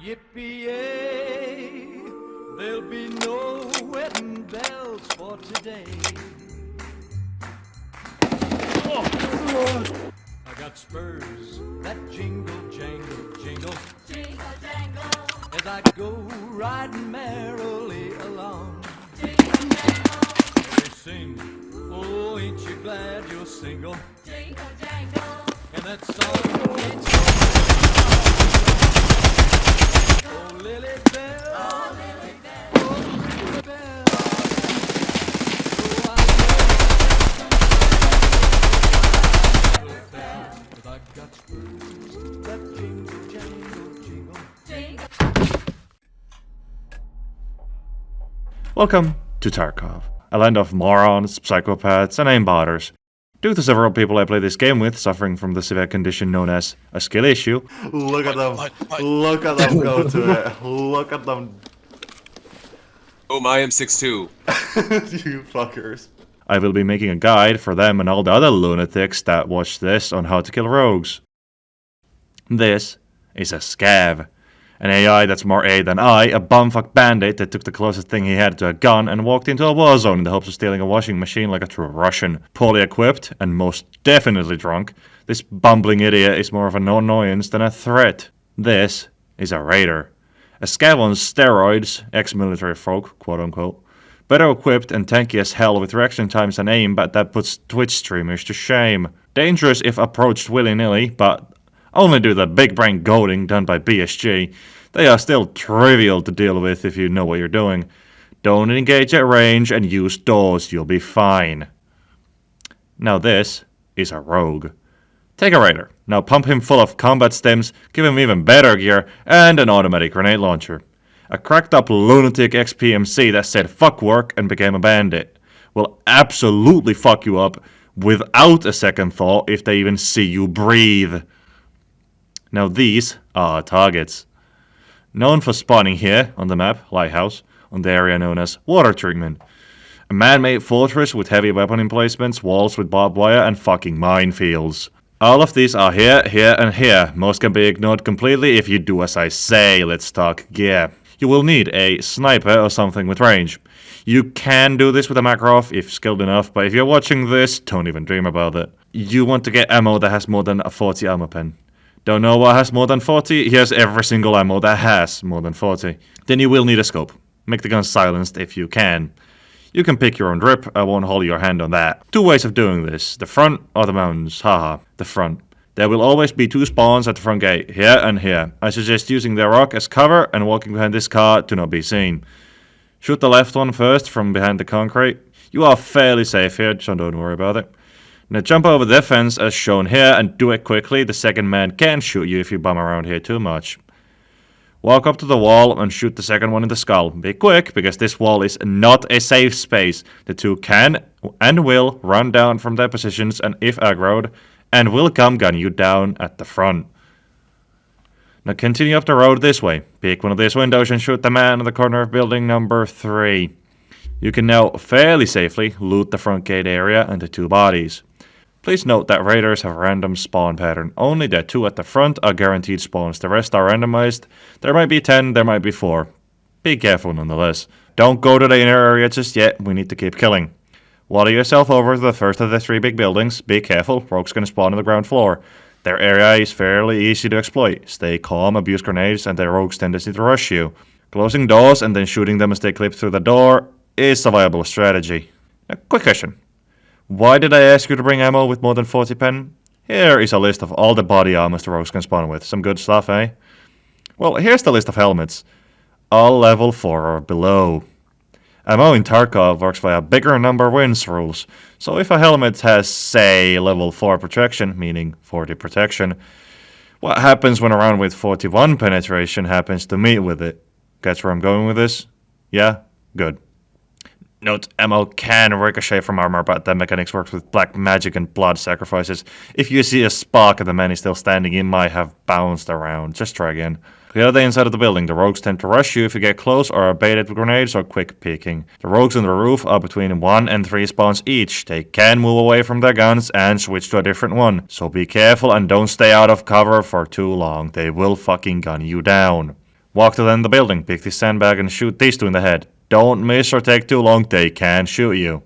Yippee-yay, there'll be no wedding bells for today. Oh, I got spurs that jingle, jangle, jingle, jingle, jangle, as I go riding merrily along. Jingle, jangle, they sing, oh, ain't you glad you're single? Jingle, jangle, and that song, it's oh, Lily Bell, oh, Lily Bell, oh, Lily Bell. Oh, I got spurs that jingle, jangle, jingle, jingle. Welcome to Tarkov, a land of morons, psychopaths, and aimbotters. Due to several people I play this game with suffering from the severe condition known as a skill issue. Look at them. Look at them go to it. Look at them. Oh, I am 6'2". You fuckers. I will be making a guide for them and all the other lunatics that watch this on how to kill rogues. This is a scav. An AI that's more A than I, a bumfuck bandit that took the closest thing he had to a gun and walked into a war zone in the hopes of stealing a washing machine like a true Russian. Poorly equipped, and most definitely drunk, this bumbling idiot is more of an annoyance than a threat. This is a raider. A scav on steroids, ex-military folk, quote-unquote. Better equipped and tanky as hell with reaction times and aim, but that puts Twitch streamers to shame. Dangerous if approached willy-nilly, but only do the big brain goading done by BSG. They are still trivial to deal with if you know what you're doing. Don't engage at range and use doors, you'll be fine. Now this is a rogue. Take a raider. Now pump him full of combat stims, give him even better gear, and an automatic grenade launcher. A cracked up lunatic ex-PMC that said fuck work and became a bandit will absolutely fuck you up without a second thought if they even see you breathe. Now these are targets. Known for spawning here on the map, Lighthouse, on the area known as Water Treatment. A man-made fortress with heavy weapon emplacements, walls with barbed wire, and fucking minefields. All of these are here, here, and here. Most can be ignored completely if you do as I say. Let's talk gear. You will need a sniper or something with range. You can do this with a Makarov if skilled enough, but if you're watching this, don't even dream about it. You want to get ammo that has more than a 40 ammo pen. Don't know what has more than 40? Here's every single ammo that has more than 40. Then you will need a scope. Make the gun silenced if you can. You can pick your own grip, I won't hold your hand on that. Two ways of doing this, the front or the mountains, haha, the front. There will always be two spawns at the front gate, here and here. I suggest using the rock as cover and walking behind this car to not be seen. Shoot the left one first from behind the concrete. You are fairly safe here, so don't worry about it. Now jump over the fence as shown here and do it quickly. The second man can shoot you if you bum around here too much. Walk up to the wall and shoot the second one in the skull. Be quick, because this wall is not a safe space. The two can and will run down from their positions and if aggroed, and will come gun you down at the front. Now continue up the road this way. Pick one of these windows and shoot the man in the corner of building number 3. You can now fairly safely loot the front gate area and the two bodies. Please note that raiders have a random spawn pattern. Only the 2 at the front are guaranteed spawns. The rest are randomized. There might be 10, there might be 4. Be careful nonetheless. Don't go to the inner area just yet, we need to keep killing. Water yourself over to the first of the 3 big buildings. Be careful, rogues can spawn on the ground floor. Their area is fairly easy to exploit. Stay calm, abuse grenades, and their rogues' tendency to rush you. Closing doors and then shooting them as they clip through the door is a viable strategy. Now, quick question. Why did I ask you to bring ammo with more than 40 pen? Here is a list of all the body armors the rogues can spawn with. Some good stuff, eh? Well, here's the list of helmets. All level 4 or below. Ammo in Tarkov works via bigger number wins rules. So if a helmet has, say, level 4 protection, meaning 40 protection, what happens when a round with 41 penetration happens to meet with it? Catch where I'm going with this? Yeah? Good. Note, ammo can ricochet from armor, but that mechanics works with black magic and blood sacrifices. If you see a spark and the man is still standing, he might have bounced around. Just try again. Clear the inside of the building. The rogues tend to rush you if you get close or are baited with grenades or quick peeking. The rogues on the roof are between 1 and 3 spawns each. They can move away from their guns and switch to a different one. So be careful and don't stay out of cover for too long. They will fucking gun you down. Walk to the end of the building, pick this sandbag and shoot these two in the head. Don't miss or take too long, they can shoot you.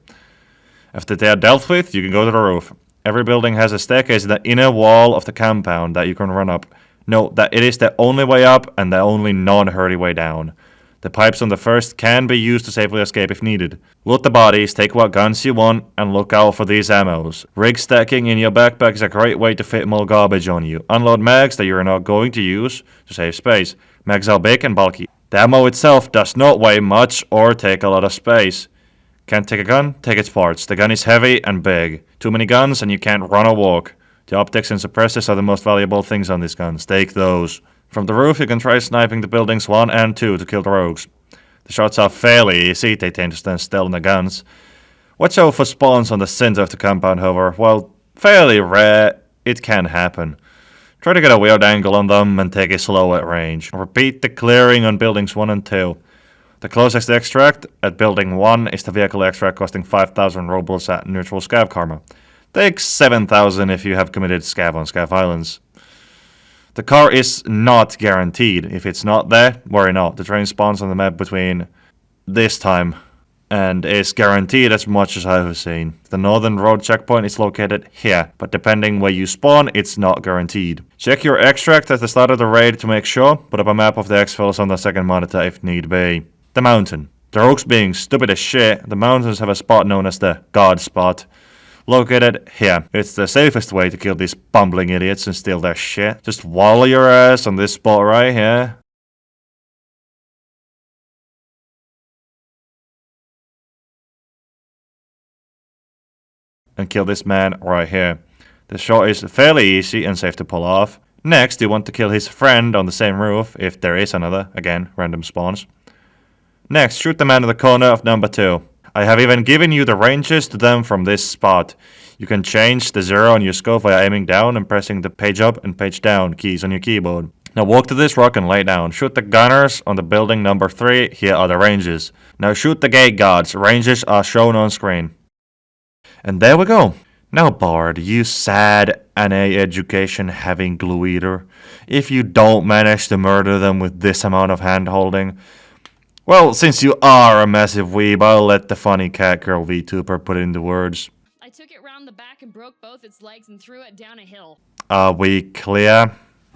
After they are dealt with, you can go to the roof. Every building has a staircase in the inner wall of the compound that you can run up. Note that it is the only way up and the only non-hurry way down. The pipes on the first can be used to safely escape if needed. Loot the bodies, take what guns you want, and look out for these ammos. Rig stacking in your backpack is a great way to fit more garbage on you. Unload mags that you are not going to use to save space. Mags are big and bulky. The ammo itself does not weigh much or take a lot of space. Can't take a gun? Take its parts. The gun is heavy and big. Too many guns and you can't run or walk. The optics and suppressors are the most valuable things on these guns. Take those. From the roof you can try sniping the buildings 1 and 2 to kill the rogues. The shots are fairly easy, they tend to stand still in the guns. Watch out for spawns on the center of the compound, however. While fairly rare, it can happen. Try to get a weird angle on them and take it slow at range. Repeat the clearing on buildings 1 and 2. The closest extract at building 1 is the vehicle extract costing 5,000 rubles at neutral scav karma. Take 7,000 if you have committed scav on Scav Islands. The car is not guaranteed. If it's not there, worry not. The train spawns on the map between this time and is guaranteed as much as I have seen. The northern road checkpoint is located here, but depending where you spawn, it's not guaranteed. Check your extract at the start of the raid to make sure. Put up a map of the exfils on the second monitor if need be. The mountain. The rogues being stupid as shit, the mountains have a spot known as the God Spot. Located here. It's the safest way to kill these bumbling idiots and steal their shit. Just wall your ass on this spot right here. And kill this man right here. The shot is fairly easy and safe to pull off. Next, you want to kill his friend on the same roof, if there is another. Again, random spawns. Next, shoot the man in the corner of number 2. I have even given you the ranges to them from this spot. You can change the 0 on your scope via aiming down and pressing the page up and page down keys on your keyboard. Now walk to this rock and lay down. Shoot the gunners on the building number 3. Here are the ranges. Now shoot the gate guards. Ranges are shown on screen. And there we go. Now Bard, you sad NA education having glue eater. If you don't manage to murder them with this amount of hand holding, well, since you are a massive weeb, I'll let the funny cat girl VTuber put it into words. I took it round the back and broke both its legs and threw it down a hill. Are we clear?